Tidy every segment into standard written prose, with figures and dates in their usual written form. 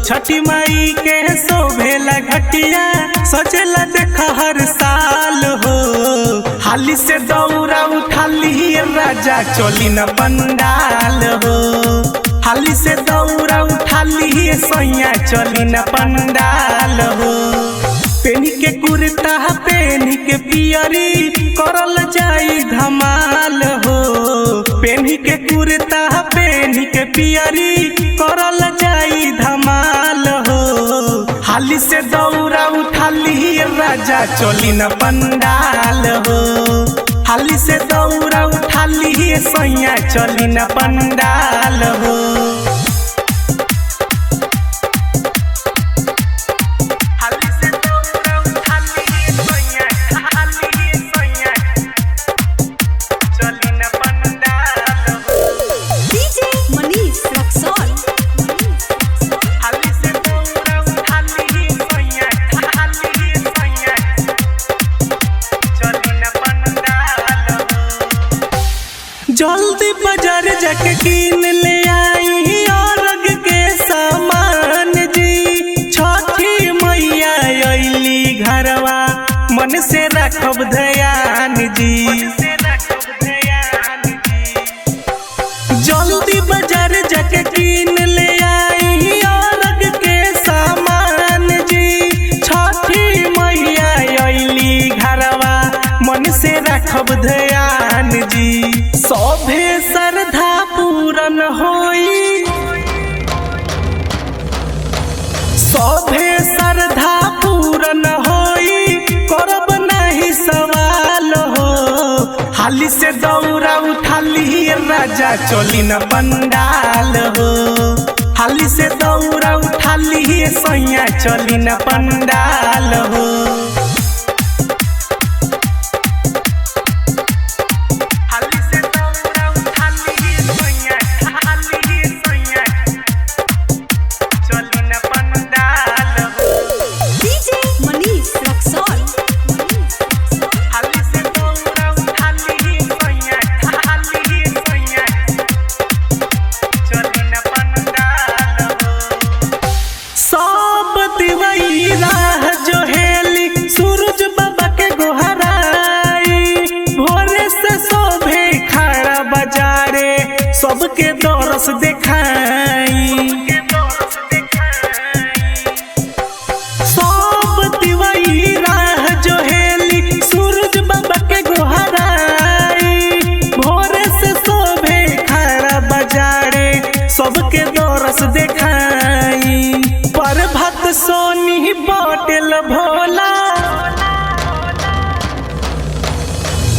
छठी माई के शोभेला घटिया सजेला देखा हर साल हो। हाली से दौरा उठाली राजा चली न पंडाल हो। हाली से दौरा उठाली सैया चली न पंडाल हो। पेनी के कुर्ता पेनी के पियरी करल जाई धमाल हो। पेनी के कुर्ता पेनी के पियरी करल जाई धमाल हो। हाली से दौरा उठाली राजा चली न पंडाल हो। हाली से दौरा उठाली सैया चली न पंडाल हो। जल्दी बाजार जाके कीन ले आई औरग के सामान जी। छठी मैया अइली घरवा मन से रखब ध्यान जी। जल्दी बाजार जाके कीन ले आई औरग के सामान जी। छठी मैया अइली घरवा मन से रखब ध्यान जी। सभे श्रद्धा पूरन होई, सभे श्रद्धा पूरन होई, करब नहीं सवाल हो। हाली से दौरा उठाली राजा चली न पंडाल हो। हाली से दौरा उठाली सैया चली न पंडाल हो। सबके दरस देखाई, सब दिवाई राह जो हेली सूरज बाबा के गोहराई। भोरे से शोभे खड़ा बजारे सबके दरस देखाई। प्रभात सोनी बाटेल भोला,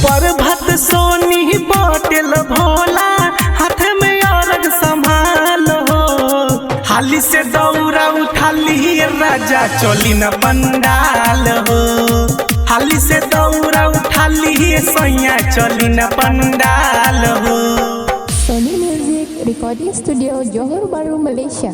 प्रभात सोनी बाटेल भोला, हाथ में औरग संभाल हो। हाली से दौरा उठाली राजा चली न पंडाल हो। हाली से दौरा उठाली सैया चली न पंडाल हो। Sony Music Recording Studio, Johor Bahru, Malaysia।